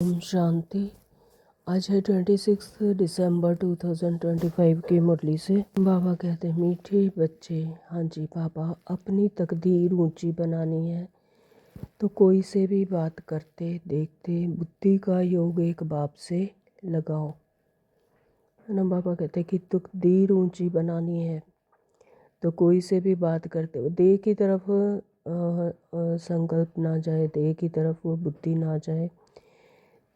ओम शांति। आज है 26 दिसंबर 2025 की मुरली से। बाबा कहते मीठे बच्चे, हाँ जी बाबा, अपनी तकदीर ऊंची बनानी है तो कोई से भी बात करते देखते बुद्धि का योग एक बाप से लगाओ, है ना। बाबा कहते कि तकदीर ऊंची बनानी है तो कोई से भी बात करते हो देह की तरफ संकल्प ना जाए, देह की तरफ वो बुद्धि ना जाए,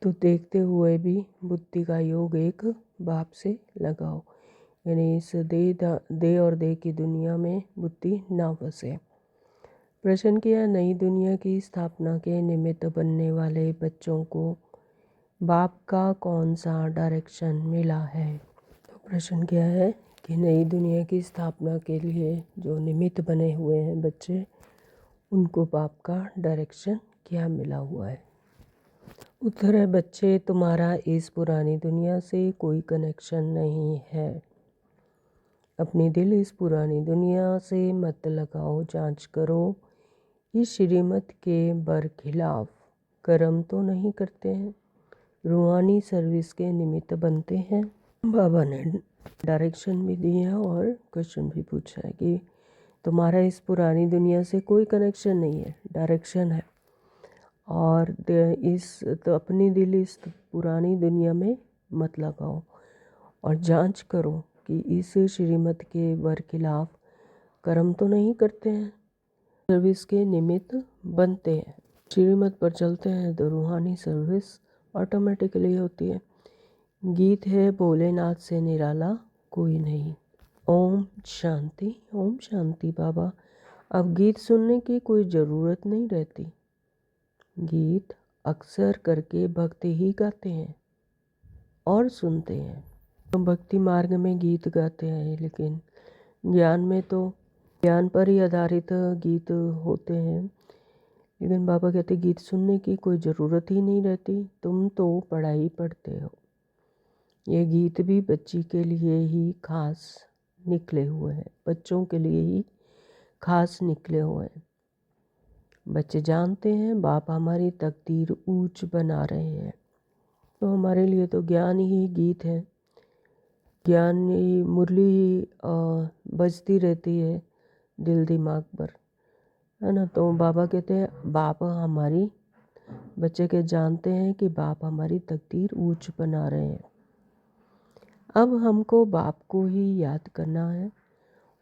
तो देखते हुए भी बुद्धि का योग एक बाप से लगाओ, यानी इस देह और देह की दुनिया में बुद्धि ना फंसे। प्रश्न किया, नई दुनिया की स्थापना के निमित्त बनने वाले बच्चों को बाप का कौन सा डायरेक्शन मिला है। तो प्रश्न क्या है कि नई दुनिया की स्थापना के लिए जो निमित्त बने हुए हैं बच्चे, उनको बाप का डायरेक्शन क्या मिला हुआ है। उत्तर है, बच्चे, तुम्हारा इस पुरानी दुनिया से कोई कनेक्शन नहीं है। अपनी दिल इस पुरानी दुनिया से मत लगाओ, जांच करो इस श्रीमत के बरखिलाफ कर्म तो नहीं करते हैं, रूहानी सर्विस के निमित्त बनते हैं। बाबा ने डायरेक्शन भी दिया और क्वेश्चन भी पूछा है कि तुम्हारा इस पुरानी दुनिया से कोई कनेक्शन नहीं है, डायरेक्शन है, और तो अपनी दिल इस पुरानी दुनिया में मत लगाओ और जांच करो कि इस श्रीमत के बरखिलाफ कर्म तो नहीं करते हैं, सर्विस के निमित्त बनते हैं। श्रीमत पर चलते हैं तो रूहानी सर्विस ऑटोमेटिकली होती है। गीत है, भोलेनाथ से निराला कोई नहीं। ओम शांति। ओम शांति बाबा। अब गीत सुनने की कोई ज़रूरत नहीं रहती। गीत अक्सर करके भक्त ही गाते हैं और सुनते हैं। तो भक्ति मार्ग में गीत गाते हैं, लेकिन ज्ञान में तो ज्ञान पर ही आधारित गीत होते हैं। लेकिन बाबा कहते गीत सुनने की कोई ज़रूरत ही नहीं रहती, तुम तो पढ़ाई पढ़ते हो। ये गीत भी बच्ची के लिए ही खास निकले हुए हैं, बच्चों के लिए ही खास निकले हुए हैं। बच्चे जानते हैं बाप हमारी तकदीर ऊंच बना रहे हैं, तो हमारे लिए तो ज्ञान ही गीत है, ज्ञान ही मुरली ही बजती रहती है दिल दिमाग पर, है ना। तो बाबा कहते हैं बाप हमारी, बच्चे के जानते हैं कि बाप हमारी तकदीर ऊंच बना रहे हैं। अब हमको बाप को ही याद करना है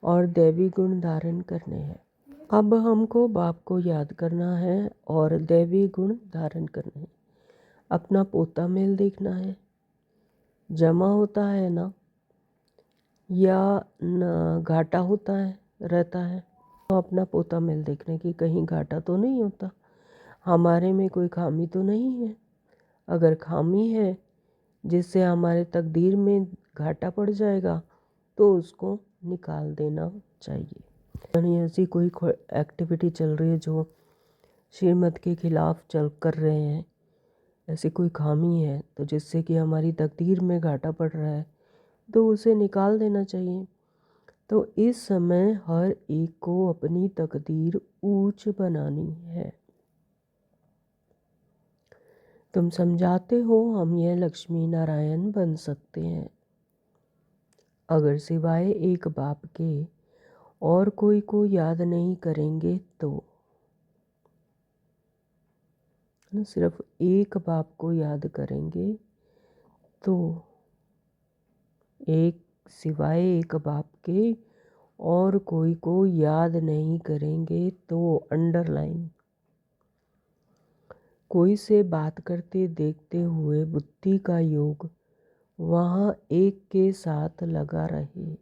और दैवी गुण धारण करने हैं। अब हमको बाप को याद करना है और दैवी गुण धारण करने हैं। अपना पोता मेल देखना है, जमा होता है ना या न घाटा होता है रहता है, तो अपना पोता मेल देखने की कहीं घाटा तो नहीं होता, हमारे में कोई खामी तो नहीं है। अगर खामी है जिससे हमारे तकदीर में घाटा पड़ जाएगा तो उसको निकाल देना चाहिए। यानी ऐसी कोई एक्टिविटी चल रही है जो श्रीमत के खिलाफ कर रहे हैं, ऐसी कोई खामी है तो जिससे कि हमारी तकदीर में घाटा पड़ रहा है, तो उसे निकाल देना चाहिए। तो इस समय हर एक को अपनी तकदीर ऊंच बनानी है। तुम समझाते हो हम यह लक्ष्मी नारायण बन सकते हैं, अगर सिवाय एक बाप के और कोई को याद नहीं करेंगे तो। सिर्फ एक बाप को याद करेंगे तो, एक सिवाय एक बाप के और कोई को याद नहीं करेंगे तो, अंडरलाइन, कोई से बात करते देखते हुए बुद्धि का योग वहाँ एक के साथ लगा रहे।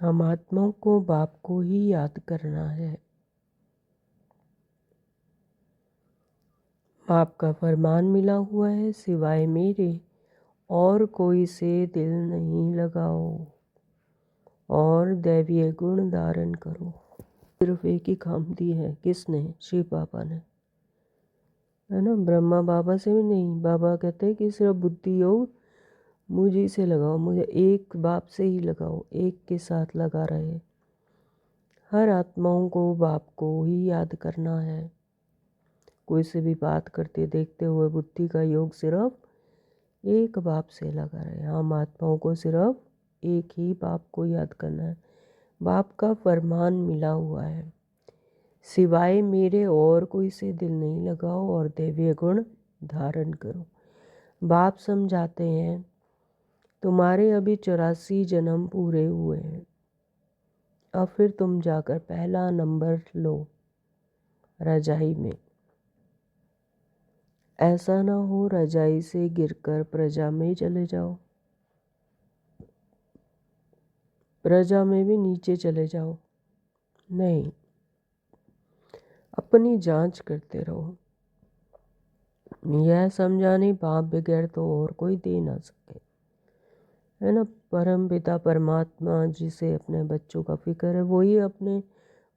हम आत्माओं को बाप को ही याद करना है। बाप का फरमान मिला हुआ है, सिवाय मेरे और कोई से दिल नहीं लगाओ और दैवीय गुण धारण करो। सिर्फ एक ही काम दी है, किसने? शिव बाबा ने, है ना। ब्रह्मा बाबा से भी नहीं। बाबा कहते हैं कि सिर्फ बुद्धि योग मुझी से लगाओ, मुझे एक बाप से ही लगाओ, एक के साथ लगा रहे। हर आत्माओं को बाप को ही याद करना है, कोई से भी बात करते देखते हुए बुद्धि का योग सिर्फ एक बाप से लगा रहे। हम आत्माओं को सिर्फ एक ही बाप को याद करना है। बाप का फरमान मिला हुआ है, सिवाय मेरे और कोई से दिल नहीं लगाओ और दैवीय गुण धारण करो। बाप समझाते हैं तुम्हारे अभी 84 जन्म पूरे हुए हैं, अब फिर तुम जाकर पहला नंबर लो रजाई में। ऐसा ना हो रजाई से गिरकर प्रजा में चले जाओ, प्रजा में भी नीचे चले जाओ। नहीं, अपनी जांच करते रहो। यह समझाने बाप बगैर तो और कोई दे ना सके, है ना। परम पिता परमात्मा जिसे अपने बच्चों का फिक्र है, वही अपने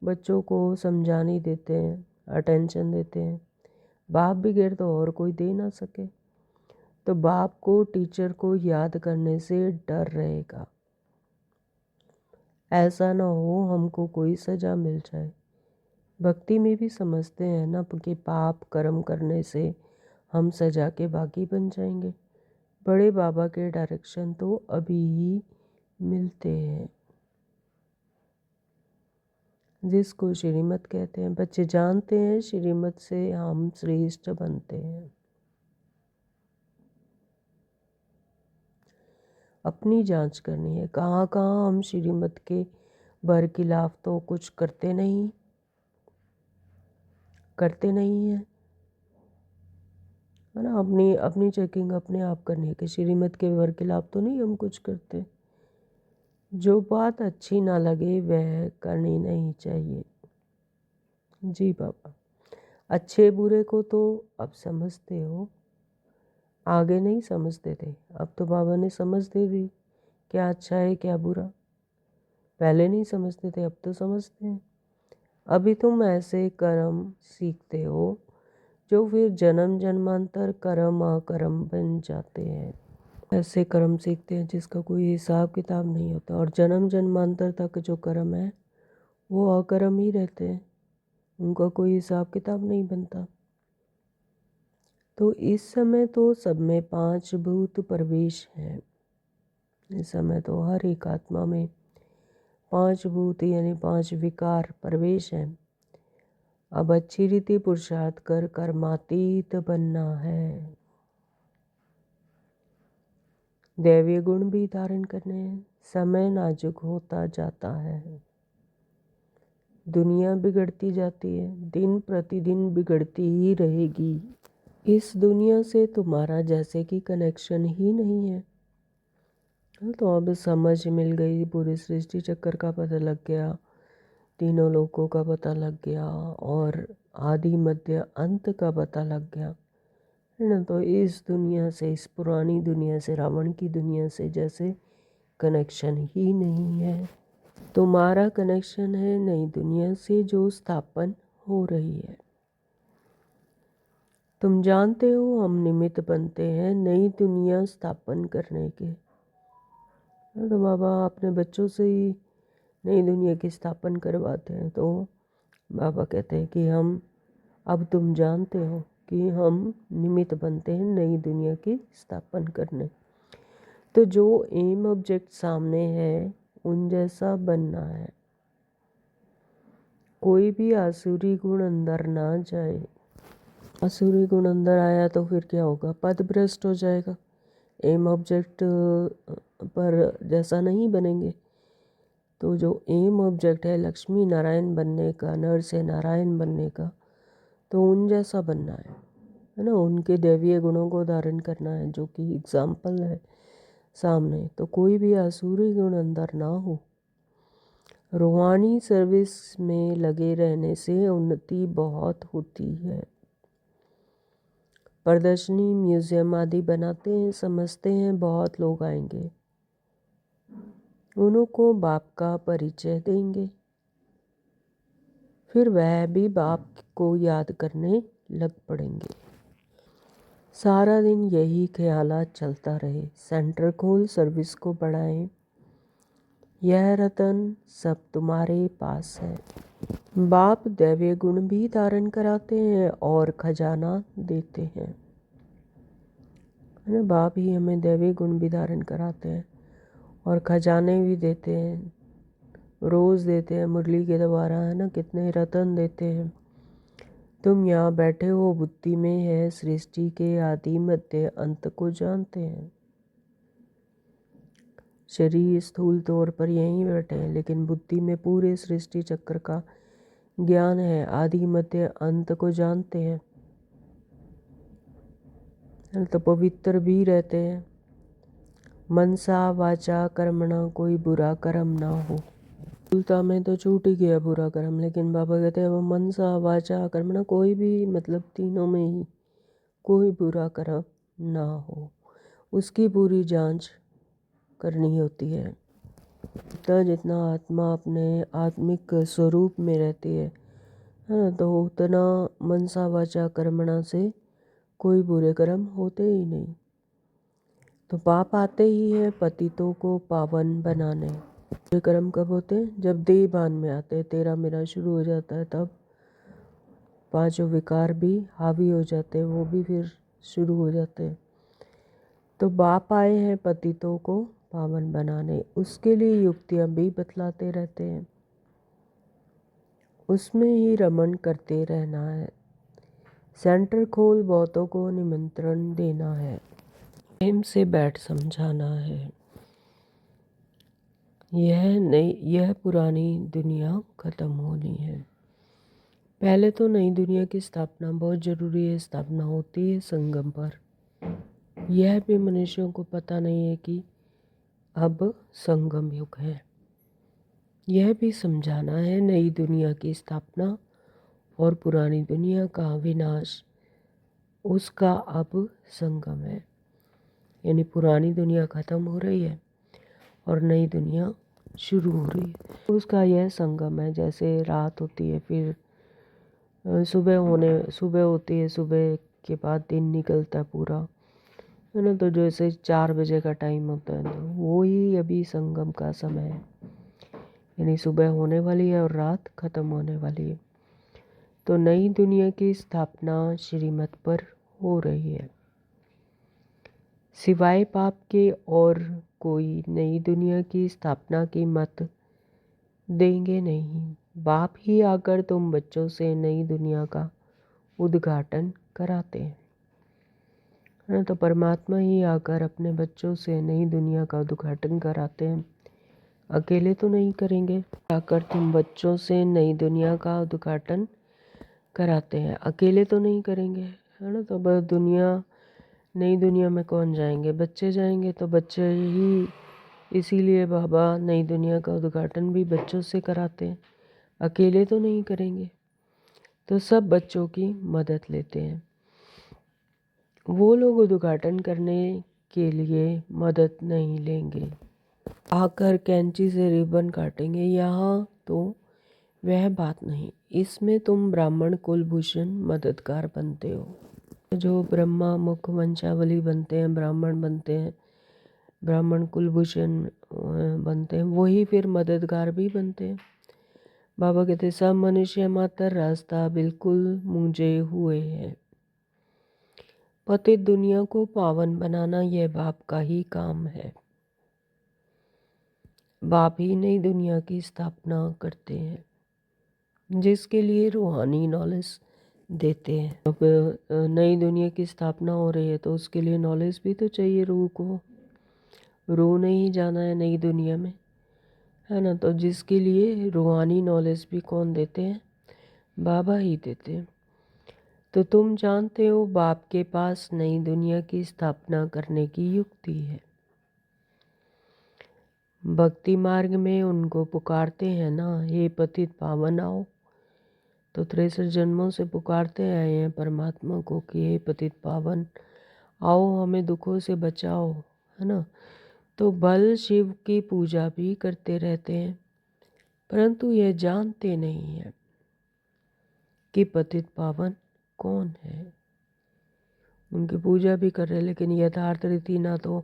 बच्चों को समझाने देते हैं, अटेंशन देते हैं। बाप बगैर तो और कोई दे ना सके। तो बाप को, टीचर को याद करने से डर रहेगा। ऐसा ना हो हमको कोई सज़ा मिल जाए। भक्ति में भी समझते हैं ना कि पाप कर्म करने से हम सज़ा के बागी बन जाएंगे। बड़े बाबा के डायरेक्शन तो अभी ही मिलते हैं, जिसको श्रीमत कहते हैं। बच्चे जानते हैं श्रीमत से हम श्रेष्ठ बनते हैं। अपनी जांच करनी है, कहाँ कहाँ हम श्रीमत के बरखिलाफ तो कुछ करते नहीं हैं, है ना। अपनी चेकिंग अपने आप करनी है कि श्रीमत के बरखिलाफ तो नहीं हम कुछ करते। जो बात अच्छी ना लगे वह करनी नहीं चाहिए। जी बाबा, अच्छे बुरे को तो अब समझते हो, आगे नहीं समझते थे, अब तो बाबा ने समझ दे दी क्या अच्छा है क्या बुरा। पहले नहीं समझते थे, अब तो समझते हैं। अभी तुम ऐसे कर्म सीखते हो जो फिर जन्म जन्मांतर कर्म अकर्म बन जाते हैं। ऐसे कर्म सीखते हैं जिसका कोई हिसाब किताब नहीं होता, और जन्म जन्मांतर तक जो कर्म है वो अकर्म ही रहते हैं, उनका कोई हिसाब किताब नहीं बनता। तो इस समय तो सब में 5 भूत प्रवेश हैं। इस समय तो हर एक आत्मा में 5 भूत यानी 5 विकार प्रवेश हैं। अब अच्छी रीति पुरुषार्थ कर कर्मातीत बनना है, दैवीय गुण भी धारण करने हैं। समय नाजुक होता जाता है, दुनिया बिगड़ती जाती है, दिन प्रतिदिन बिगड़ती ही रहेगी। इस दुनिया से तुम्हारा जैसे कि कनेक्शन ही नहीं है। तो अब समझ मिल गई, पूरी सृष्टि चक्कर का पता लग गया, तीनों लोकों का पता लग गया, और आदि मध्य अंत का पता लग गया, है ना। तो इस दुनिया से, इस पुरानी दुनिया से, रावण की दुनिया से जैसे कनेक्शन ही नहीं है। तुम्हारा कनेक्शन है नई दुनिया से जो स्थापन हो रही है। तुम जानते हो हम निमित्त बनते हैं नई दुनिया स्थापन करने के। तो बाबा अपने बच्चों से ही नई दुनिया की स्थापन करवाते हैं। तो बाबा कहते हैं कि हम, अब तुम जानते हो कि हम निमित्त बनते हैं नई दुनिया की स्थापन करने। तो जो एम ऑब्जेक्ट सामने है उन जैसा बनना है, कोई भी आसुरी गुण अंदर ना जाए। आसुरी गुण अंदर आया तो फिर क्या होगा, पद भ्रष्ट हो जाएगा। एम ऑब्जेक्ट पर जैसा नहीं बनेंगे। तो जो एम ऑब्जेक्ट है लक्ष्मी नारायण बनने का, नर से नारायण बनने का, तो उन जैसा बनना है ना। उनके दैवीय गुणों को धारण करना है, जो कि एग्जाम्पल है सामने। तो कोई भी आसुरी गुण अंदर ना हो। रूहानी सर्विस में लगे रहने से उन्नति बहुत होती है। प्रदर्शनी, म्यूजियम आदि बनाते हैं, समझते हैं बहुत लोग आएंगे, उनको बाप का परिचय देंगे, फिर वह भी बाप को याद करने लग पड़ेंगे। सारा दिन यही ख्यालात चलता रहे। सेंटर खोल, सर्विस को बढ़ाएं, यह रतन सब तुम्हारे पास है। बाप दैवीय गुण भी धारण कराते हैं और खजाना देते हैं, है ना। बाप ही हमें दैवीय गुण भी धारण कराते हैं और खजाने भी देते हैं, रोज़ देते हैं मुरली के द्वारा, है ना। कितने रतन देते हैं। तुम यहाँ बैठे हो बुद्धि में है सृष्टि के आदि मध्य अंत को जानते हैं। शरीर स्थूल तौर पर यहीं बैठे हैं, लेकिन बुद्धि में पूरे सृष्टि चक्र का ज्ञान है, आदि मध्य अंत को जानते हैं, तो पवित्र भी रहते हैं। मनसा वाचा कर्मणा कोई बुरा कर्म ना हो। स्थूलता में तो छूट ही गया बुरा कर्म, लेकिन बाबा कहते हैं वो मनसा वाचा कर्मणा कोई भी, मतलब तीनों में ही कोई बुरा कर्म ना हो, उसकी पूरी जांच करनी होती है। जितना जितना आत्मा अपने आत्मिक स्वरूप में रहती है, तो उतना मनसा वाचा कर्मणा से कोई बुरे कर्म होते ही नहीं। तो पाप आते ही है पतितों को पावन बनाने। बुरे कर्म कब होते हैं? जब देह भान में आते हैं, तेरा मेरा शुरू हो जाता है, तब पांचों विकार भी हावी हो जाते हैं, वो भी फिर शुरू हो जाते हैं। तो बाप आए हैं पतितों को पावन बनाने, उसके लिए युक्तियाँ भी बतलाते रहते हैं, उसमें ही रमण करते रहना है। सेंटर खोल बहुतों को निमंत्रण देना है, प्रेम से बैठ समझाना है। यह पुरानी दुनिया खत्म होनी है। पहले तो नई दुनिया की स्थापना बहुत ज़रूरी है। स्थापना होती है संगम पर। यह भी मनुष्यों को पता नहीं है कि अब संगम युग है। यह भी समझाना है नई दुनिया की स्थापना और पुरानी दुनिया का विनाश, उसका अब संगम है। यानी पुरानी दुनिया ख़त्म हो रही है और नई दुनिया शुरू हो रही है, उसका यह संगम है। जैसे रात होती है, फिर सुबह होती है, सुबह के बाद दिन निकलता है पूरा, है ना। तो जैसे 4 बजे का टाइम होता है, तो वो ही अभी संगम का समय है। यानी सुबह होने वाली है और रात ख़त्म होने वाली है। तो नई दुनिया की स्थापना श्रीमत पर हो रही है। सिवाय पाप के और कोई नई दुनिया की स्थापना की मत देंगे नहीं। बाप ही आकर तुम बच्चों से नई दुनिया का उद्घाटन कराते हैं, है ना। तो परमात्मा ही आकर अपने बच्चों से नई दुनिया का उद्घाटन कराते हैं, अकेले तो नहीं करेंगे। आकर तुम बच्चों से नई दुनिया का उद्घाटन कराते हैं, अकेले तो नहीं करेंगे, है ना। तो बस नई दुनिया में कौन जाएंगे? बच्चे जाएंगे। तो बच्चे ही, इसीलिए बाबा नई दुनिया का उद्घाटन भी बच्चों से कराते हैं, अकेले तो नहीं करेंगे। तो सब बच्चों की मदद लेते हैं। वो लोग उद्घाटन करने के लिए मदद नहीं लेंगे, आकर कैंची से रिबन काटेंगे, यहाँ तो वह बात नहीं। इसमें तुम ब्राह्मण कुलभूषण मददगार बनते हो। जो ब्रह्मा मुख वंशावली बनते हैं, ब्राह्मण बनते हैं, ब्राह्मण कुलभूषण बनते हैं, वही फिर मददगार भी बनते हैं। बाबा कहते सब मनुष्य मात्र रास्ता बिल्कुल मूंझे हुए हैं। पतित दुनिया को पावन बनाना यह बाप का ही काम है। बाप ही नई दुनिया की स्थापना करते हैं, जिसके लिए रूहानी नॉलेज देते हैं। अब नई दुनिया की स्थापना हो रही है, तो उसके लिए नॉलेज भी तो चाहिए रूह को। रूह ने ही जाना है नई दुनिया में, है ना। तो जिसके लिए रूहानी नॉलेज भी कौन देते हैं? बाबा ही देते हैं। तो तुम जानते हो बाप के पास नई दुनिया की स्थापना करने की युक्ति है। भक्ति मार्ग में उनको पुकारते हैं ना, हे पतित पावन आओ। तो 63 जन्मों से पुकारते आए हैं परमात्मा को कि हे पतित पावन आओ, हमें दुखों से बचाओ, है ना। तो बल शिव की पूजा भी करते रहते हैं, परंतु यह जानते नहीं है कि पतित पावन कौन है। उनकी पूजा भी कर रहे हैं, लेकिन यथार्थ रीति ना तो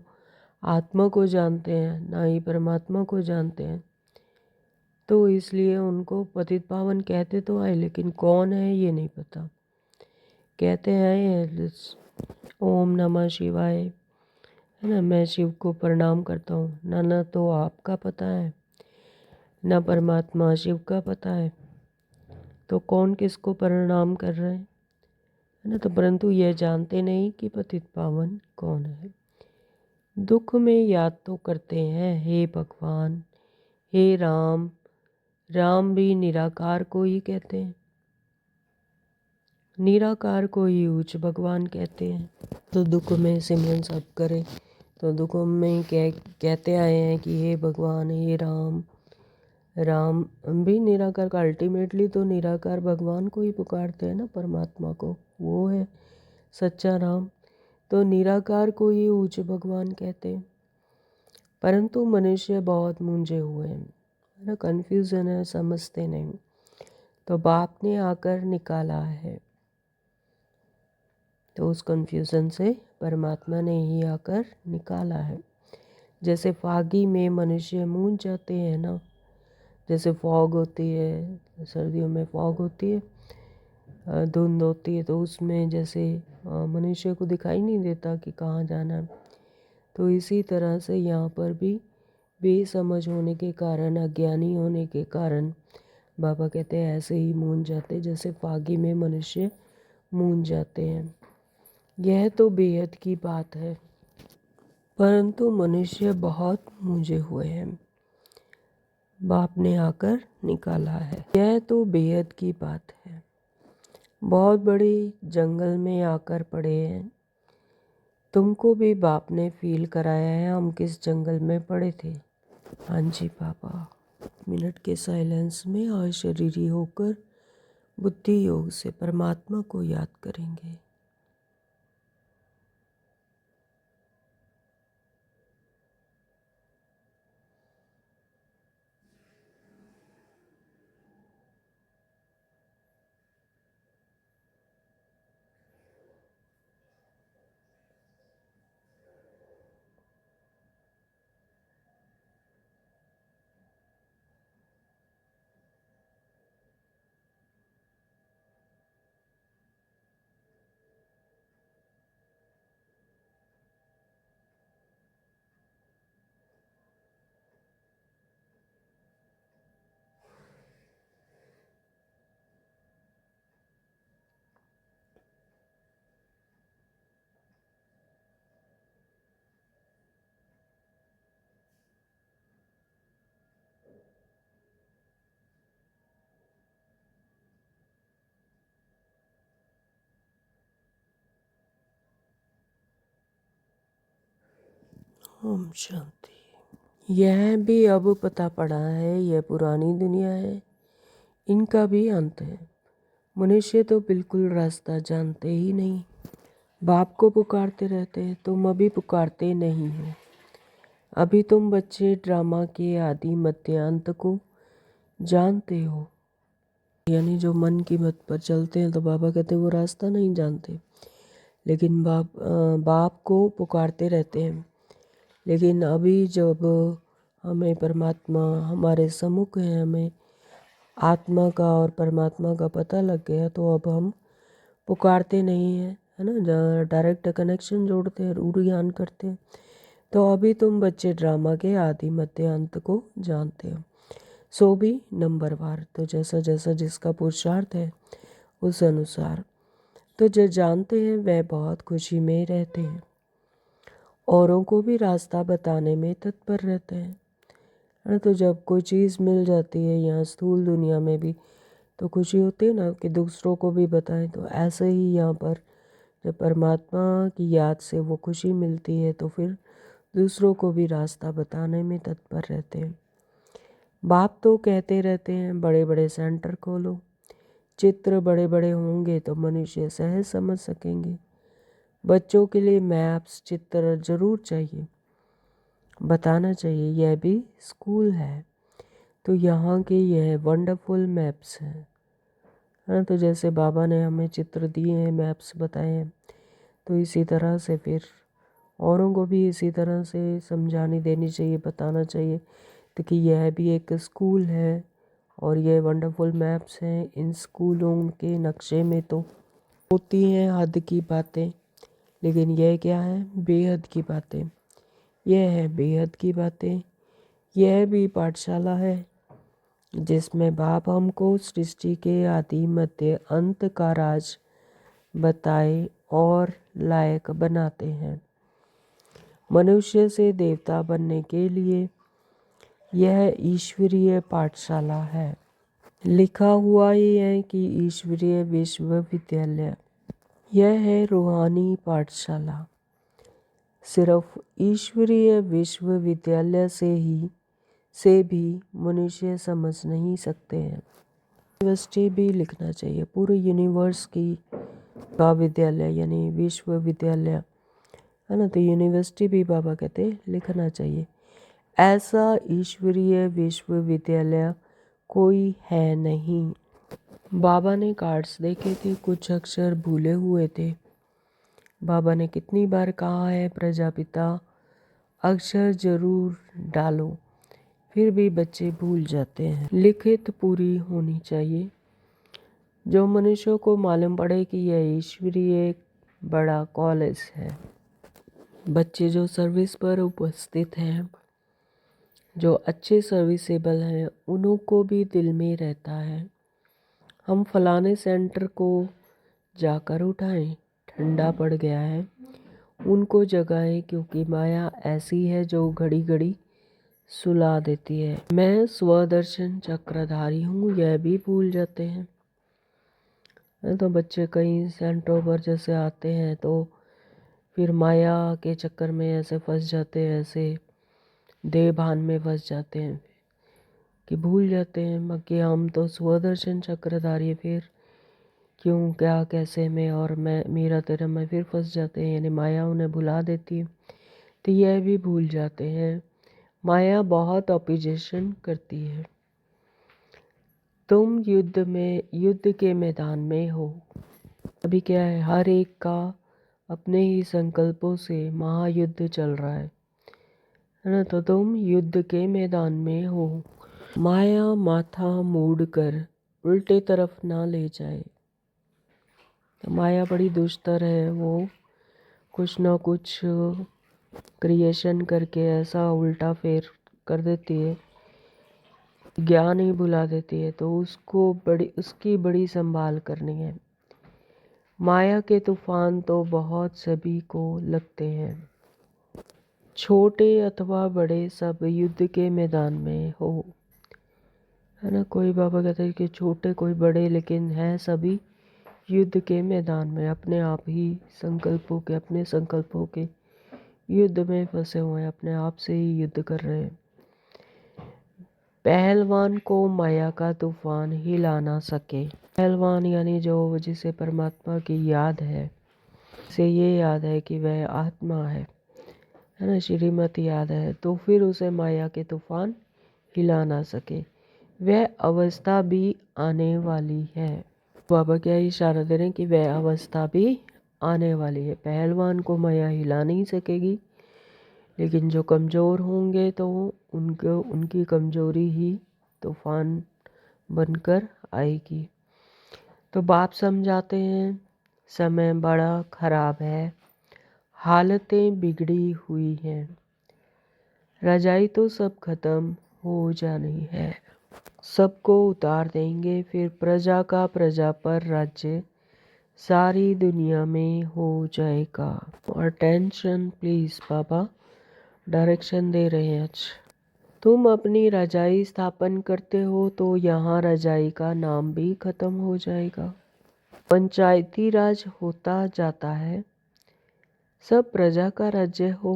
आत्मा को जानते हैं, ना ही परमात्मा को जानते हैं। तो इसलिए उनको पतित पावन कहते तो आए, लेकिन कौन है ये नहीं पता। कहते हैं ओम नमः शिवाय, है ना, मैं शिव को प्रणाम करता हूँ। ना तो आपका पता है, ना परमात्मा शिव का पता है, तो कौन किसको प्रणाम कर रहे हैं, है ना। तो परंतु यह जानते नहीं कि पतित पावन कौन है। दुख में याद तो करते हैं, हे भगवान, हे राम। राम भी निराकार को ही कहते हैं, निराकार को ही उच्च भगवान कहते हैं। तो दुख में सिमरन सब करें, तो दुखों में कहते आए हैं कि हे भगवान, हे राम। राम भी निराकार का, अल्टीमेटली तो निराकार भगवान को ही पुकारते हैं ना, परमात्मा को, वो है सच्चा राम। तो निराकार को ही उच्च भगवान कहते हैं। परंतु मनुष्य बहुत मूंझे हुए हैं, है ना, कन्फ्यूज़न है, समझते नहीं। तो बाप ने आकर निकाला है, तो उस कन्फ्यूज़न से परमात्मा ने ही आकर निकाला है। जैसे फागी में मनुष्य मूंझ जाते हैं ना, जैसे फॉग होती है, सर्दियों में फॉग होती है, धुंध होती है, तो उसमें जैसे मनुष्य को दिखाई नहीं देता कि कहाँ जाना है। तो इसी तरह से यहाँ पर भी बेसमझ होने के कारण, अज्ञानी होने के कारण बाबा कहते हैं ऐसे ही मूंझ जाते, जैसे फागी में मनुष्य मूंझ जाते हैं। यह तो बेहद की बात है, परंतु मनुष्य बहुत मूंझे हुए हैं, बाप ने आकर निकाला है। यह तो बेहद की बात है, बहुत बड़ी जंगल में आकर पड़े हैं। तुमको भी बाप ने फील कराया है हम किस जंगल में पड़े थे। हाँ जी पापा। मिनट के साइलेंस में अशरीरी होकर बुद्धि योग से परमात्मा को याद करेंगे। ओम शांति। यह भी अब पता पड़ा है, यह पुरानी दुनिया है, इनका भी अंत है। मनुष्य तो बिल्कुल रास्ता जानते ही नहीं, बाप को पुकारते रहते हैं। तुम अभी पुकारते नहीं हो। अभी तुम बच्चे ड्रामा के आदि मध्य अंत को जानते हो, यानी जो मन की मत पर चलते हैं। तो बाबा कहते हैं वो रास्ता नहीं जानते, लेकिन बाप को पुकारते रहते हैं। लेकिन अभी जब हमें परमात्मा हमारे सम्मुख है, हमें आत्मा का और परमात्मा का पता लग गया, तो अब हम पुकारते नहीं हैं, है ना, डायरेक्ट कनेक्शन जोड़ते हैं, रूढ़ ज्ञान करते हैं। तो अभी तुम बच्चे ड्रामा के आदि मध्य अंत को जानते हो, सो भी नंबरवार। तो जैसा जैसा जिसका पुरुषार्थ है उस अनुसार, तो जो जानते हैं वह बहुत खुशी में रहते हैं, औरों को भी रास्ता बताने में तत्पर रहते हैं, है ना। तो जब कोई चीज़ मिल जाती है यहाँ स्थूल दुनिया में भी, तो खुशी होती है ना कि दूसरों को भी बताएं। तो ऐसे ही यहाँ पर जब परमात्मा की याद से वो खुशी मिलती है, तो फिर दूसरों को भी रास्ता बताने में तत्पर रहते हैं। बाप तो कहते रहते हैं बड़े बड़े सेंटर खोलो, चित्र बड़े बड़े होंगे तो मनुष्य सहज समझ सकेंगे। बच्चों के लिए मैप्स चित्र जरूर चाहिए, बताना चाहिए यह भी स्कूल है। तो यहाँ के यह वंडरफुल मैप्स हैं, हाँ। तो जैसे बाबा ने हमें चित्र दिए हैं, मैप्स बताए हैं, तो इसी तरह से फिर औरों को भी इसी तरह से समझानी देनी चाहिए, बताना चाहिए तो कि यह भी एक स्कूल है और ये वंडरफुल मैप्स हैं। इन स्कूलों के नक्शे में तो होती हैं हद की बातें, लेकिन यह क्या है, बेहद की बातें। यह है बेहद की बातें। यह भी पाठशाला है जिसमें बाप हमको सृष्टि के आदि मध्य अंत का राज बताए और लायक बनाते हैं। मनुष्य से देवता बनने के लिए यह ईश्वरीय पाठशाला है। लिखा हुआ ही है कि ईश्वरीय विश्वविद्यालय, यह है रूहानी पाठशाला। सिर्फ ईश्वरीय विश्वविद्यालय से भी मनुष्य समझ नहीं सकते हैं। यूनिवर्सिटी भी लिखना चाहिए, पूरे यूनिवर्स की का विद्यालय यानी विश्वविद्यालय है ना, तो यूनिवर्सिटी भी बाबा कहते लिखना चाहिए। ऐसा ईश्वरीय विश्वविद्यालय कोई है नहीं। बाबा ने कार्ड्स देखे थे, कुछ अक्षर भूले हुए थे। बाबा ने कितनी बार कहा है प्रजापिता अक्षर जरूर डालो, फिर भी बच्चे भूल जाते हैं। लिखित पूरी होनी चाहिए, जो मनुष्यों को मालूम पड़े कि यह ईश्वरीय बड़ा कॉलेज है। बच्चे जो सर्विस पर उपस्थित हैं, जो अच्छे सर्विसेबल हैं, उन्हों को भी दिल में रहता है हम फलाने सेंटर को जाकर उठाएं, ठंडा पड़ गया है, उनको जगाएं, क्योंकि माया ऐसी है जो घड़ी घड़ी सुला देती है। मैं स्वदर्शन चक्रधारी हूँ, यह भी भूल जाते हैं। तो बच्चे कई सेंटरों पर जैसे आते हैं तो फिर माया के चक्कर में ऐसे फंस जाते हैं, ऐसे देह भान में फंस जाते हैं कि भूल जाते हैं कि हम तो स्वदर्शन चक्रधारी, फिर क्यों क्या कैसे में और मैं मेरा तेरा मैं फिर फंस जाते हैं, यानी माया उन्हें भुला देती है। तो यह भी भूल जाते हैं। माया बहुत ऑपोजिशन करती है। तुम युद्ध के मैदान में हो। अभी क्या है, हर एक का अपने ही संकल्पों से महायुद्ध चल रहा है ना, तो तुम युद्ध के मैदान में हो। माया माथा मोड़ कर उल्टे तरफ ना ले जाए। तो माया बड़ी दुष्टर है, वो कुछ ना कुछ क्रिएशन करके ऐसा उल्टा फेर कर देती है, ज्ञान ही भुला देती है, तो उसकी बड़ी संभाल करनी है। माया के तूफान तो बहुत सभी को लगते हैं, छोटे अथवा बड़े सब युद्ध के मैदान में हो, है ना। कोई बाबा कहते हैं कि छोटे कोई बड़े, लेकिन हैं सभी युद्ध के मैदान में, अपने आप ही अपने संकल्पों के युद्ध में फंसे हुए हैं, अपने आप से ही युद्ध कर रहे हैं। पहलवान को माया का तूफान हिला ना सके। पहलवान यानी जो जिसे परमात्मा की याद है, से ये याद है कि वह आत्मा है ना, श्रीमती याद है, तो फिर उसे माया के तूफान हिला ना सके। वह अवस्था भी आने वाली है। बाबा क्या इशारा दे रहे हैं कि वह अवस्था भी आने वाली है। पहलवान को माया हिला नहीं सकेगी, लेकिन जो कमज़ोर होंगे तो उनकी कमज़ोरी ही तूफान बनकर आएगी। तो बाप समझाते हैं समय बड़ा खराब है, हालतें बिगड़ी हुई हैं, रजाई तो सब खत्म हो जानी है, सबको उतार देंगे, फिर प्रजा का प्रजा पर राज्य सारी दुनिया में हो जाएगा। और टेंशन प्लीज, बाबा डायरेक्शन दे रहे हैं। तुम अपनी रजाई स्थापन करते हो तो यहाँ रजाई का नाम भी खत्म हो जाएगा। पंचायती राज होता जाता है, सब प्रजा का राज्य हो,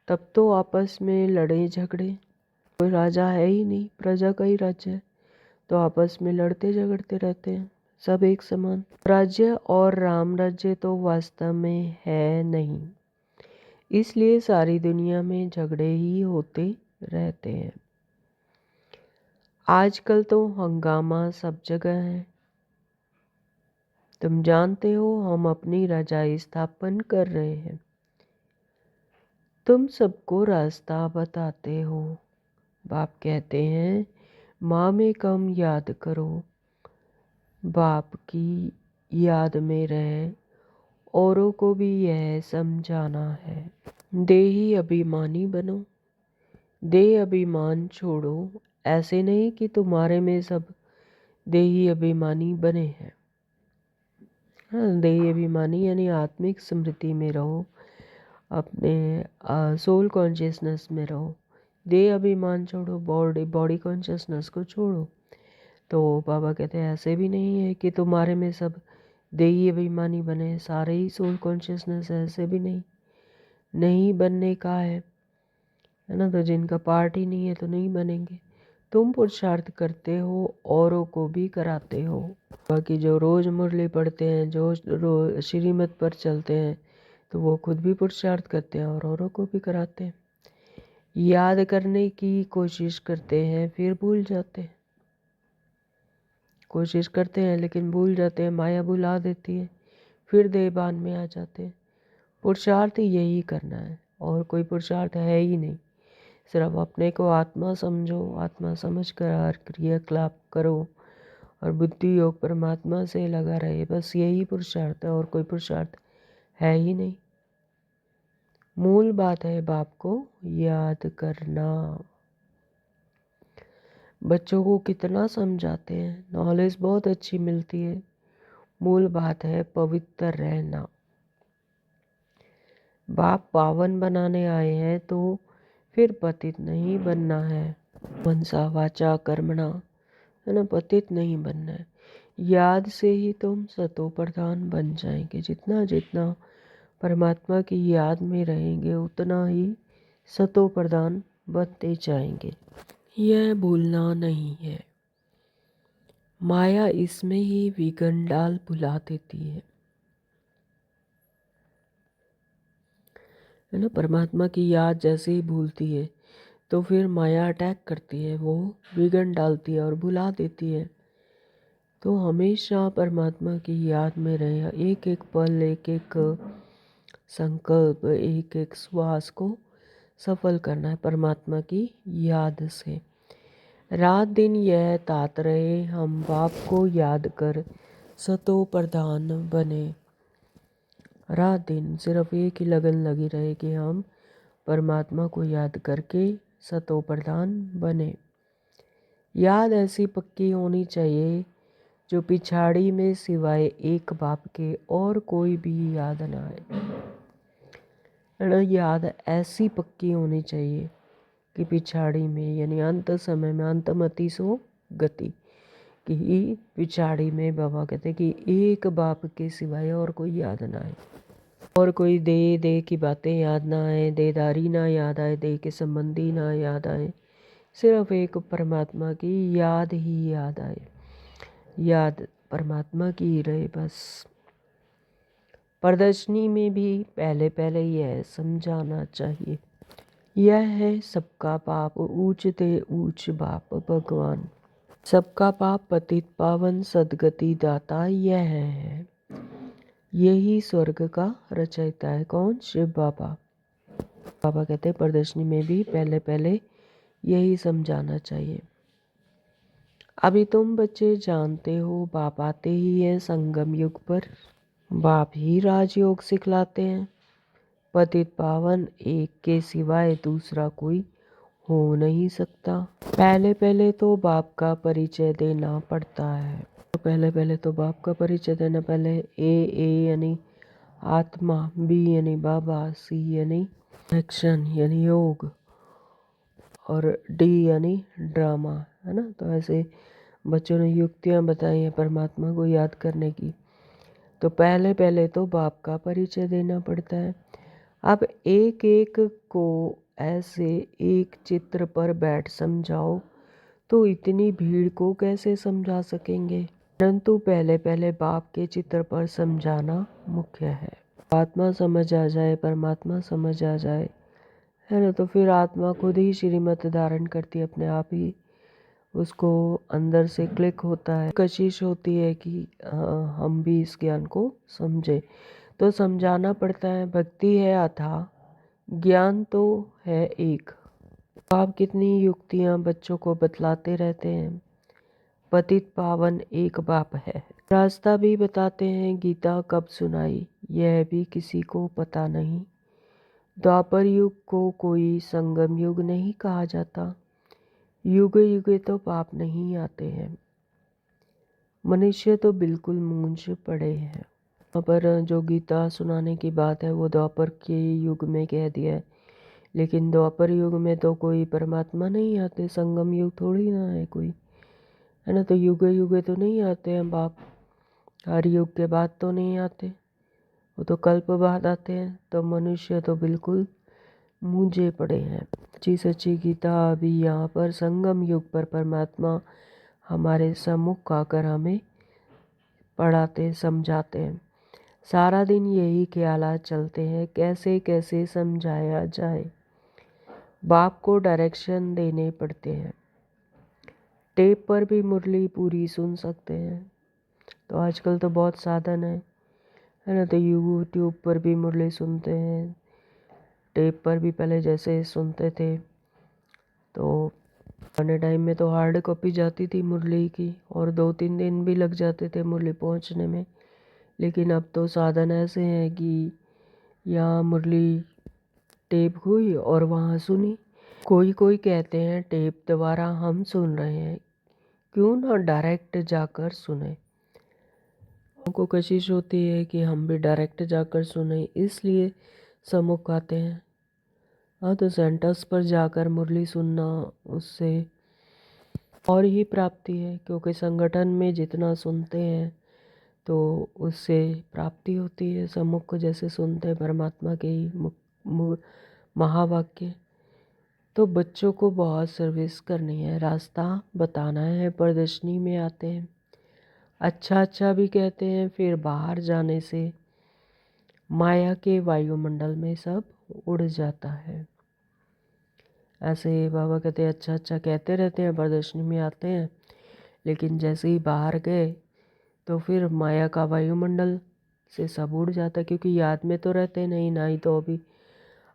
तब तो आपस में लड़े झगड़े, कोई राजा है ही नहीं, प्रजा का ही राज्य है, तो आपस में लड़ते झगड़ते रहते हैं सब एक समान। राज्य और राम राज्य तो वास्तव में है नहीं, इसलिए सारी दुनिया में झगड़े ही होते रहते हैं। आजकल तो हंगामा सब जगह है। तुम जानते हो हम अपनी रजाई स्थापन कर रहे हैं, तुम सबको रास्ता बताते हो। बाप कहते हैं माँ में कम याद करो, बाप की याद में रहे, औरों को भी यह समझाना है। देही अभिमानी बनो, देह अभिमान छोड़ो। ऐसे नहीं कि तुम्हारे में सब देही अभिमानी बने हैं। हाँ, देही अभिमानी यानी आत्मिक स्मृति में रहो, अपने सोल कॉन्शियसनेस में रहो। देह अभिमान छोड़ो, बॉडी कॉन्शियसनेस को छोड़ो। तो बाबा कहते हैं ऐसे भी नहीं है कि तुम्हारे में सब देही अभिमानी बने, सारे ही सोल कॉन्शियसनेस है, ऐसे भी नहीं बनने का है ना। तो जिनका पार्ट ही नहीं है तो नहीं बनेंगे। तुम पुरुषार्थ करते हो, औरों को भी कराते हो। बाकी जो रोज मुरली पढ़ते हैं, जो श्रीमत पर चलते हैं, तो वो खुद भी पुरुषार्थ करते हैं और औरों को भी कराते हैं। याद करने की कोशिश करते हैं, फिर भूल जाते हैं। कोशिश करते हैं लेकिन भूल जाते हैं, माया भुला देती है, फिर देहभान में आ जाते हैं। पुरुषार्थ यही करना है और कोई पुरुषार्थ है ही नहीं। सिर्फ अपने को आत्मा समझो, आत्मा समझ कर हर क्रियाकलाप करो और बुद्धि योग परमात्मा से लगा रहे, बस यही पुरुषार्थ है और कोई पुरुषार्थ है ही नहीं। मूल बात है बाप को याद करना। बच्चों को कितना समझाते हैं, नॉलेज बहुत अच्छी मिलती है। मूल बात है पवित्र रहना। बाप पावन बनाने आए हैं तो फिर पतित नहीं बनना है। मनसा वाचा कर्मणा, है ना, पतित नहीं बनना है। याद से ही तुम सतो प्रधान बन जाएंगे। जितना जितना परमात्मा की याद में रहेंगे उतना ही सतो प्रधान बनते जाएंगे। यह भूलना नहीं है। माया इसमें ही विघन डाल भुला देती है ना। परमात्मा की याद जैसे ही भूलती है तो फिर माया अटैक करती है, वो विघन डालती है और भुला देती है। तो हमेशा परमात्मा की याद में रहे। एक एक पल, एक एक संकल्प, एक एक श्वास को सफल करना है परमात्मा की याद से। रात दिन यह तात रहे, हम बाप को याद कर सतो प्रधान बने। रात दिन सिर्फ एक ही लगन लगी रहे कि हम परमात्मा को याद करके सतो प्रधान बने। याद ऐसी पक्की होनी चाहिए जो पिछाड़ी में सिवाय एक बाप के और कोई भी याद ना आए। याद ऐसी पक्की होनी चाहिए कि पिछाड़ी में यानी अंत समय में, अंतमति सो गति की पिछाड़ी में बाबा कहते कि एक बाप के सिवाय और कोई याद ना आए, और कोई दे की बातें याद ना आए, देदारी ना याद आए, दे के संबंधी ना याद आए। सिर्फ एक परमात्मा की याद ही याद आए। याद परमात्मा की ही रहे बस। प्रदर्शनी में भी पहले पहले यह समझाना चाहिए। यह है सबका पाप ऊंचते ऊंच बाप भगवान। सबका पाप पतित पावन सदगति दाता यह है। यही स्वर्ग का रचयिता है। कौन? शिव बाबा। बाबा कहते हैं प्रदर्शनी में भी पहले पहले यही समझाना चाहिए। अभी तुम बच्चे जानते हो बाप आते ही हैं संगम युग पर। बाप ही राजयोग सिखलाते हैं। पतित पावन एक के सिवाय दूसरा कोई हो नहीं सकता। पहले पहले तो बाप का परिचय देना पड़ता है। तो पहले तो बाप का परिचय देना। पहले ए यानी आत्मा, बी यानी बाबा, सी यानी एक्शन यानी योग, और डी यानी ड्रामा, है ना। तो ऐसे बच्चों ने युक्तियाँ बताई हैं परमात्मा को याद करने की। तो पहले पहले तो बाप का परिचय देना पड़ता है। अब एक एक को ऐसे एक चित्र पर बैठ समझाओ तो इतनी भीड़ को कैसे समझा सकेंगे। परंतु पहले पहले बाप के चित्र पर समझाना मुख्य है। आत्मा समझ आ जाए, परमात्मा समझ आ जाए, है ना, तो फिर आत्मा खुद ही श्रीमत धारण करती है, अपने आप ही उसको अंदर से क्लिक होता है, कशिश होती है कि हम भी इस ज्ञान को समझे। तो समझाना पड़ता है। भक्ति है अथाह, ज्ञान तो है एक। आप कितनी युक्तियां बच्चों को बतलाते रहते हैं। पतित पावन एक बाप है। रास्ता भी बताते हैं, गीता कब सुनाई यह भी किसी को पता नहीं। द्वापर युग को कोई संगम युग नहीं कहा जाता। युगे युगे तो पाप नहीं आते हैं। मनुष्य तो बिल्कुल मूंझ पड़े हैं। यहाँ पर जो गीता सुनाने की बात है वो द्वापर के युग में कह दिया है, लेकिन द्वापर युग में तो कोई परमात्मा नहीं आते। संगम युग थोड़ी ना है कोई, है ना। तो युगे युगे तो नहीं आते हैं बाप, हर युग के बाद तो नहीं आते, वो तो कल्प बाद आते हैं। तो मनुष्य तो बिल्कुल मूंझे पड़े हैं। सच्ची सच्ची गीता अभी यहाँ पर संगम युग पर परमात्मा हमारे सम्मुख आकर हमें पढ़ाते समझाते हैं। सारा दिन यही ख्यालात चलते हैं, कैसे कैसे समझाया जाए। बाप को डायरेक्शन देने पड़ते हैं। टेप पर भी मुरली पूरी सुन सकते हैं, तो आजकल तो बहुत साधन है ना। तो यूट्यूब पर भी मुरली सुनते हैं। टेप पर भी पहले जैसे सुनते थे, तो पुराने टाइम में तो हार्ड कॉपी जाती थी मुरली की, और 2-3 दिन भी लग जाते थे मुरली पहुंचने में। लेकिन अब तो साधन ऐसे हैं कि यहाँ मुरली टेप हुई और वहाँ सुनी। कोई कोई कहते हैं टेप द्वारा हम सुन रहे हैं, क्यों ना डायरेक्ट जाकर सुने। हमको कोशिश होती है कि हम भी डायरेक्ट जाकर सुने, इसलिए सम्मुख आते हैं। हाँ, तो सेंटर्स पर जाकर मुरली सुनना उससे और ही प्राप्ति है, क्योंकि संगठन में जितना सुनते हैं तो उससे प्राप्ति होती है। सम्मुख जैसे सुनते हैं परमात्मा के ही महावाक्य। तो बच्चों को बहुत सर्विस करनी है, रास्ता बताना है। प्रदर्शनी में आते हैं, अच्छा अच्छा भी कहते हैं, फिर बाहर जाने से माया के वायुमंडल में सब उड़ जाता है। ऐसे बाबा कहते हैं अच्छा अच्छा कहते रहते हैं, प्रदर्शनी में आते हैं, लेकिन जैसे ही बाहर गए तो फिर माया का वायुमंडल से सब उड़ जाता है, क्योंकि याद में तो रहते नहीं ना, ही तो अभी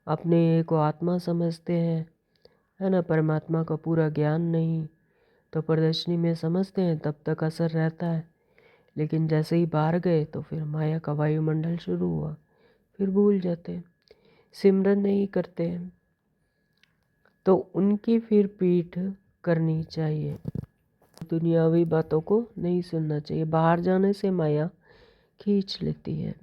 अपने को आत्मा समझते हैं, है ना। परमात्मा का पूरा ज्ञान नहीं, तो प्रदर्शनी में समझते हैं तब तक असर रहता है, लेकिन जैसे ही बाहर गए तो फिर माया का वायुमंडल शुरू हुआ, फिर भूल जाते हैं, सिमरन नहीं करते हैं। तो उनकी फिर पीठ करनी चाहिए। दुनियावी बातों को नहीं सुनना चाहिए, बाहर जाने से माया खींच लेती है।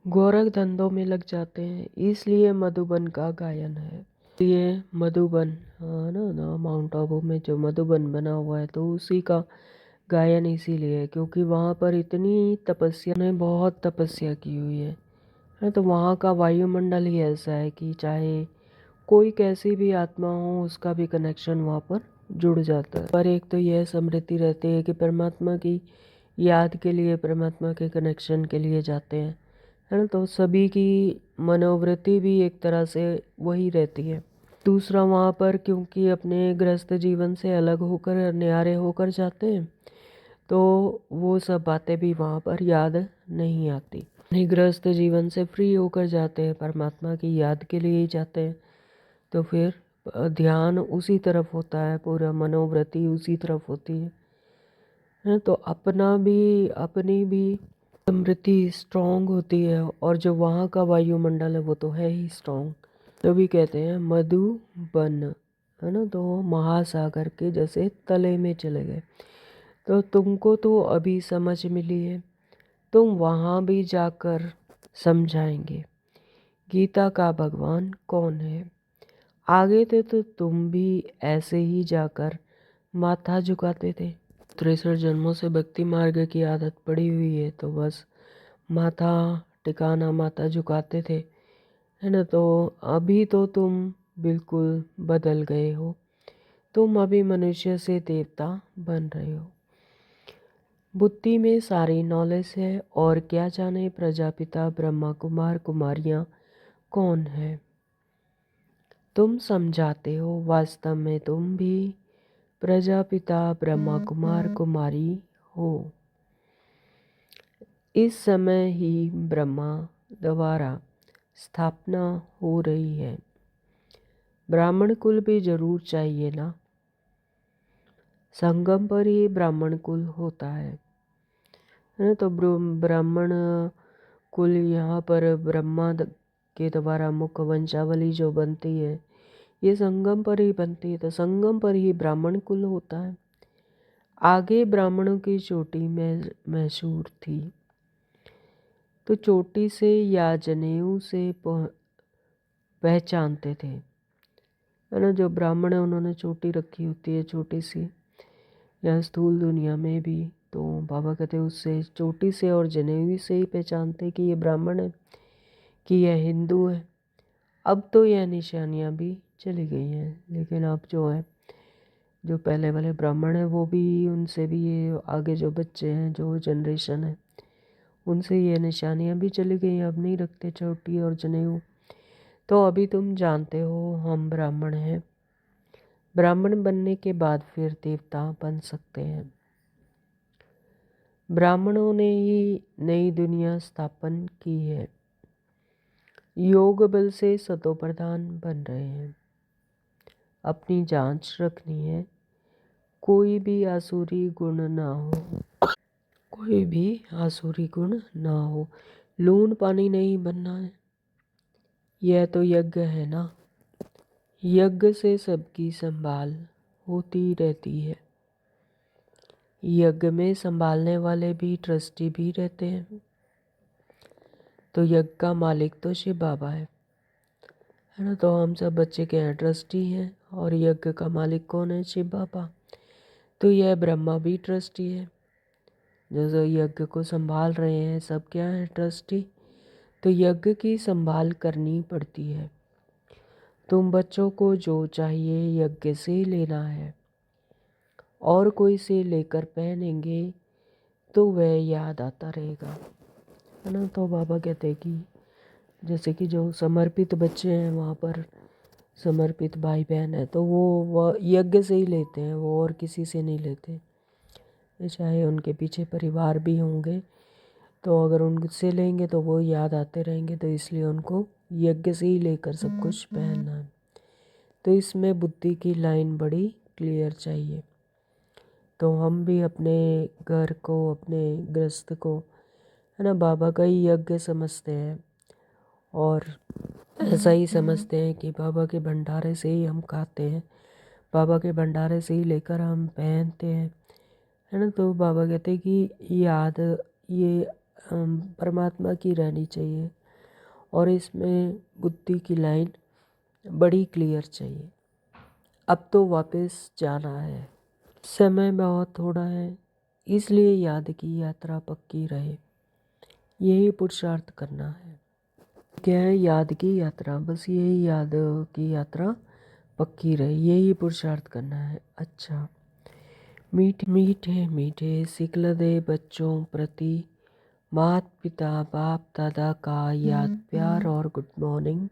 गोरख धंधों में लग जाते हैं, इसलिए मधुबन का गायन है। ये मधुबन, हाँ ना माउंट आबू में जो मधुबन बना हुआ है, तो उसी का गायन इसीलिए है क्योंकि वहाँ पर इतनी तपस्या ने बहुत तपस्या की हुई है। तो वहाँ का वायुमंडल ही ऐसा है कि चाहे कोई कैसी भी आत्मा हो, उसका भी कनेक्शन वहाँ पर जुड़ जाता है। पर एक तो यह स्मृति रहती है कि परमात्मा की याद के लिए, परमात्मा के कनेक्शन के लिए जाते हैं, है ना। तो सभी की मनोवृत्ति भी एक तरह से वही रहती है। दूसरा, वहाँ पर क्योंकि अपने गृहस्थ जीवन से अलग होकर, न्यारे होकर जाते हैं, तो वो सब बातें भी वहाँ पर याद नहीं आती। अपने गृहस्थ जीवन से फ्री होकर जाते हैं, परमात्मा की याद के लिए ही जाते हैं, तो फिर ध्यान उसी तरफ होता है, पूरा मनोवृत्ति उसी तरफ होती है। तो अपनी भी स्मृति स्ट्रांग होती है, और जो वहाँ का वायुमंडल है वो तो है ही स्ट्रांग। तभी कहते हैं मधुबन, है ना। तो महासागर के जैसे तले में चले गए। तो तुमको तो अभी समझ मिली है, तुम वहाँ भी जाकर समझाएंगे गीता का भगवान कौन है। आगे थे तो तुम भी ऐसे ही जाकर माथा झुकाते थे। 63 जन्मों से भक्ति मार्ग की आदत पड़ी हुई है, तो बस माथा टिकाना, माथा झुकाते थे, है ना। तो अभी तो तुम बिल्कुल बदल गए हो, तुम अभी मनुष्य से देवता बन रहे हो। बुद्धि में सारी नॉलेज है, और क्या जाने प्रजापिता ब्रह्मा कुमार कुमारियाँ कौन है। तुम समझाते हो, वास्तव में तुम भी प्रजापिता ब्रह्मा कुमार कुमारी हो। इस समय ही ब्रह्मा द्वारा स्थापना हो रही है। ब्राह्मण कुल भी जरूर चाहिए ना, संगम पर ही ब्राह्मण कुल होता है ना। तो ब्राह्मण कुल यहाँ पर ब्रह्मा के द्वारा मुख्य वंशावली जो बनती है ये संगम पर ही बनती है, तो संगम पर ही ब्राह्मण कुल होता है। आगे ब्राह्मणों की चोटी में मशहूर थी, तो चोटी से या जनेऊ से पहचानते थे, है ना। जो ब्राह्मण है उन्होंने चोटी रखी होती है छोटी सी, या स्थूल दुनिया में भी, तो बाबा कहते हैं उससे चोटी से और जनेऊ से ही पहचानते कि ये ब्राह्मण है, कि यह हिंदू है। अब तो यह निशानियाँ भी चली गई हैं, लेकिन अब जो है जो पहले वाले ब्राह्मण हैं वो भी, उनसे भी ये आगे जो बच्चे हैं जो जनरेशन है उनसे ये निशानियाँ भी चली गई, अब नहीं रखते चोटी और जनेऊ। तो अभी तुम जानते हो हम ब्राह्मण हैं, ब्राह्मण बनने के बाद फिर देवता बन सकते हैं। ब्राह्मणों ने ही नई दुनिया स्थापन की है, योग बल से सतो प्रधान बन रहे हैं। अपनी जांच रखनी है, कोई भी आसुरी गुण ना हो, कोई भी आसुरी गुण ना हो। लून पानी नहीं बनना है, यह तो यज्ञ है ना। यज्ञ से सबकी संभाल होती रहती है। यज्ञ में संभालने वाले भी ट्रस्टी भी रहते हैं, तो यज्ञ का मालिक तो शिव बाबा है ना। तो हम सब बच्चे के हैं ट्रस्टी हैं, और यज्ञ का मालिक कौन है? शिव बाबा। तो यह ब्रह्मा भी ट्रस्टी है, जो यज्ञ को संभाल रहे हैं सब क्या है? ट्रस्टी। तो यज्ञ की संभाल करनी पड़ती है। तुम बच्चों को जो चाहिए यज्ञ से लेना है, और कोई से लेकर पहनेंगे तो वह याद आता रहेगा, है ना। तो बाबा कहते हैं कि जैसे कि जो समर्पित बच्चे हैं वहाँ पर समर्पित भाई बहन है, तो वो यज्ञ से ही लेते हैं, वो और किसी से नहीं लेते। चाहे उनके पीछे परिवार भी होंगे, तो अगर उनसे लेंगे तो वो याद आते रहेंगे, तो इसलिए उनको यज्ञ से ही लेकर सब कुछ पहनना है। तो इसमें बुद्धि की लाइन बड़ी क्लियर चाहिए। तो हम भी अपने घर को, अपने गृहस्थ को, है ना, बाबा का ही यज्ञ समझते हैं, और ऐसा ही समझते हैं कि बाबा के भंडारे से ही हम खाते हैं, बाबा के भंडारे से ही लेकर हम पहनते हैं, है ना। तो बाबा कहते हैं कि याद ये परमात्मा की रहनी चाहिए, और इसमें बुद्धि की लाइन बड़ी क्लियर चाहिए। अब तो वापस जाना है, समय बहुत थोड़ा है, इसलिए याद की यात्रा पक्की रहे, यही पुरुषार्थ करना है। क्या है? याद की यात्रा, बस यही याद की यात्रा पक्की रहे, यही पुरुषार्थ करना है। अच्छा, मीठे मीठे मीठे सिकलदे बच्चों प्रति माता पिता बाप दादा का याद प्यार और गुड मॉर्निंग।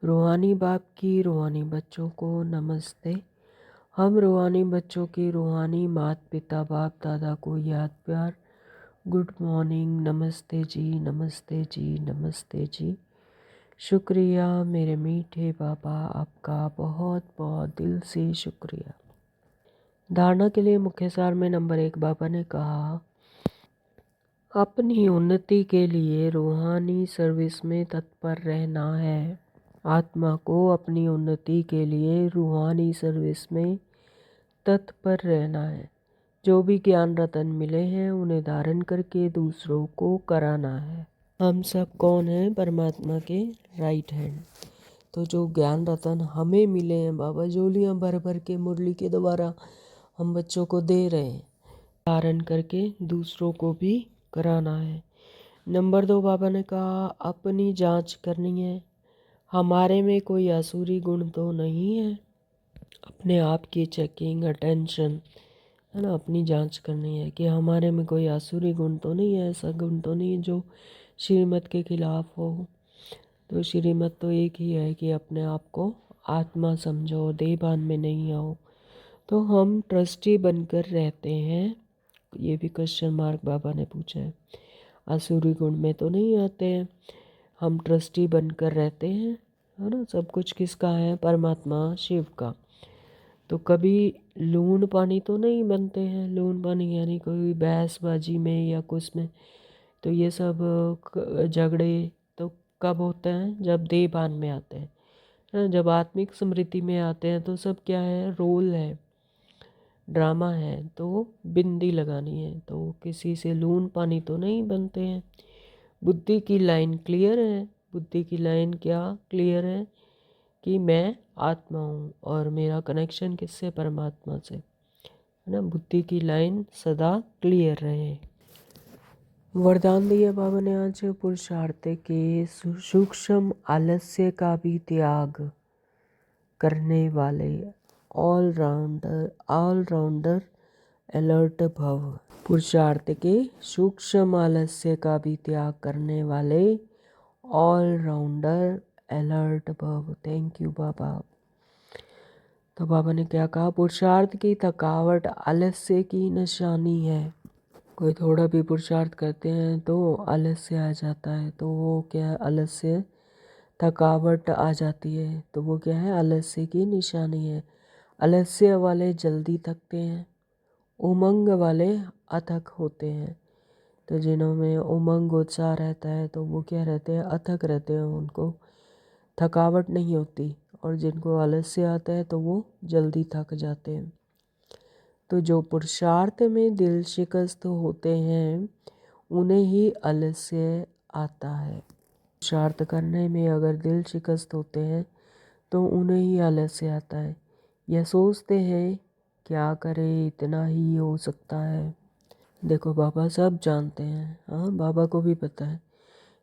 रूहानी बाप की रूहानी बच्चों को नमस्ते। हम रूहानी बच्चों की रूहानी माता पिता बाप दादा को याद प्यार, गुड मॉर्निंग, नमस्ते जी, नमस्ते जी, नमस्ते जी। शुक्रिया मेरे मीठे बाबा, आपका बहुत बहुत दिल से शुक्रिया। धारणा के लिए मुख्य सार में नंबर 1 बाबा ने कहा, अपनी उन्नति के लिए रूहानी सर्विस में तत्पर रहना है। आत्मा को अपनी उन्नति के लिए रूहानी सर्विस में तत्पर रहना है। जो भी ज्ञान रतन मिले हैं उन्हें धारण करके दूसरों को कराना है। हम सब कौन हैं? परमात्मा के राइट हैंड। तो जो ज्ञान रतन हमें मिले हैं, बाबा झोलियाँ भर भर के मुरली के द्वारा हम बच्चों को दे रहे हैं, धारण करके दूसरों को भी कराना है। नंबर 2 बाबा ने कहा, अपनी जांच करनी है, हमारे में कोई आसुरी गुण तो नहीं है। अपने आप की चेकिंग, अटेंशन, है ना, अपनी जांच करनी है कि हमारे में कोई आसुरी गुण तो नहीं है, ऐसा गुण तो नहीं है जो श्रीमत के खिलाफ हो। तो श्रीमत तो एक ही है कि अपने आप को आत्मा समझो, देहभान में नहीं आओ। तो हम ट्रस्टी बनकर रहते हैं, ये भी क्वेश्चन मार्क बाबा ने पूछा है। आसुरी गुण में तो नहीं आते हैं, हम ट्रस्टी बनकर रहते हैं, है ना। सब कुछ किसका है? परमात्मा शिव का। तो कभी लून पानी तो नहीं बनते हैं। लून पानी यानी कोई बहसबाजी में या कुछ में। तो ये सब झगड़े तो कब होते हैं? जब देहभान में आते हैं, है ना। जब आत्मिक स्मृति में आते हैं तो सब क्या है? रोल है, ड्रामा है। तो बिंदी लगानी है, तो किसी से लून पानी तो नहीं बनते हैं। बुद्धि की लाइन क्लियर है। बुद्धि की लाइन क्या क्लियर है? कि मैं आत्मा हूँ और मेरा कनेक्शन किससे? परमात्मा से, है ना। बुद्धि की लाइन सदा क्लियर रहे। वरदान दिया बाबा ने आज, पुरुषार्थ के सूक्ष्म आलस्य का भी त्याग करने वाले ऑलराउंडर अलर्ट भव। पुरुषार्थ के सूक्ष्म आलस्य का भी त्याग करने वाले ऑलराउंडर अलर्ट भव। थैंक यू बाबा। तो बाबा ने क्या कहा? पुरुषार्थ की थकावट आलस्य की निशानी है। कोई थोड़ा भी पुरुषार्थ करते हैं तो आलस्य आ जाता है। तो वो क्या है? आलस्य, थकावट आ जाती है तो वो क्या है? आलस्य की निशानी है। आलस्य वाले जल्दी थकते हैं, उमंग वाले अथक होते हैं। तो जिन्होंने उमंग उत्साह रहता है तो वो क्या रहते हैं? अथक रहते हैं, उनको थकावट नहीं होती। और जिनको आलस्य आता है तो वो जल्दी थक जाते हैं। तो जो पुरुषार्थ में दिल शिकस्त होते हैं उन्हें ही आलस्य आता है। पुरुषार्थ करने में अगर दिल शिकस्त होते हैं तो उन्हें ही आलस्य आता है। यह सोचते हैं क्या करें, इतना ही हो सकता है। देखो बाबा सब जानते हैं, हाँ बाबा को भी पता है।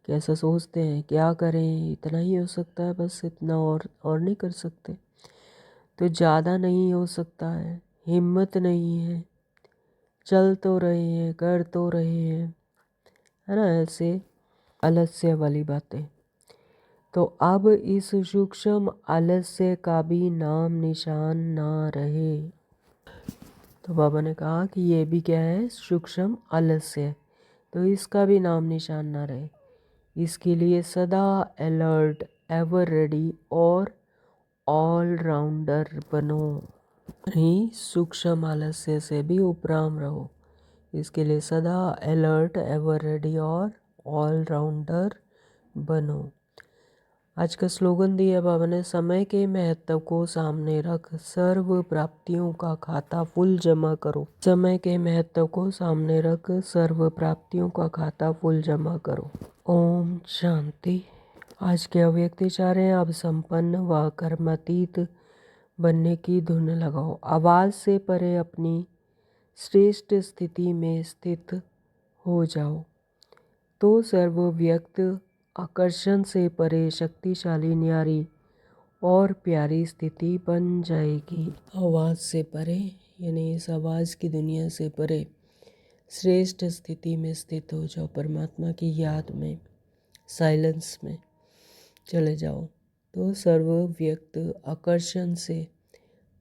कैसा सोचते हैं? क्या करें, इतना ही हो सकता है, बस इतना और नहीं कर सकते। तो ज़्यादा नहीं हो सकता है, हिम्मत नहीं है, चल तो रहे हैं, कर तो रहे हैं, है ना। ऐसे आलस्य वाली बातें। तो अब इस सूक्ष्म आलस्य का भी नाम निशान ना रहे। तो बाबा ने कहा कि ये भी क्या है? सूक्ष्म आलस्य। तो इसका भी नाम निशान ना रहे। इसके लिए सदा अलर्ट, एवर रेडी और ऑलराउंडर बनो। ही सूक्ष्म आलस्य से भी उपराम रहो। इसके लिए सदा अलर्ट, एवर रेडी और ऑलराउंडर बनो। आज का स्लोगन दिया बाबा ने, समय के महत्व को सामने रख सर्व प्राप्तियों का खाता फुल जमा करो। समय के महत्व को सामने रख सर्व प्राप्तियों का खाता फुल जमा करो। ओम शांति। आज के अव्यक्त चारे आप संपन्न व कर्मातीत बनने की धुन लगाओ। आवाज से परे अपनी श्रेष्ठ स्थिति में स्थित हो जाओ तो सर्वव्यक्त आकर्षण से परे शक्तिशाली, न्यारी और प्यारी स्थिति बन जाएगी। आवाज़ से परे यानी इस आवाज़ की दुनिया से परे श्रेष्ठ स्थिति में स्थित हो जाओ। परमात्मा की याद में, साइलेंस में चले जाओ तो सर्वव्यक्त आकर्षण से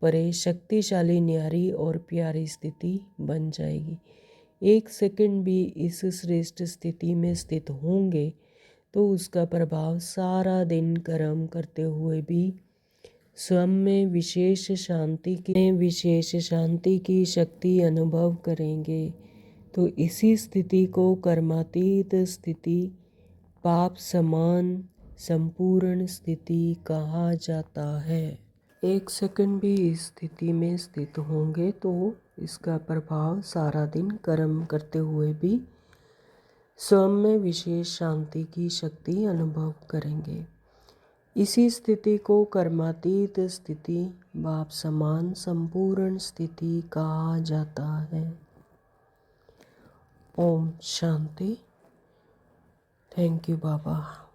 परे शक्तिशाली, न्यारी और प्यारी स्थिति बन जाएगी। एक सेकंड भी इस श्रेष्ठ स्थिति में स्थित होंगे तो उसका प्रभाव सारा दिन कर्म करते हुए भी स्वयं में विशेष शांति की शक्ति अनुभव करेंगे। तो इसी स्थिति को कर्मातीत स्थिति, पाप समान संपूर्ण स्थिति कहा जाता है। एक सेकंड भी इस स्थिति में स्थित होंगे तो इसका प्रभाव सारा दिन कर्म करते हुए भी स्वयं में विशेष शांति की शक्ति अनुभव करेंगे। इसी स्थिति को कर्मातीत स्थिति, बाप समान संपूर्ण स्थिति कहा जाता है। ओम शांति। Thank you Baba.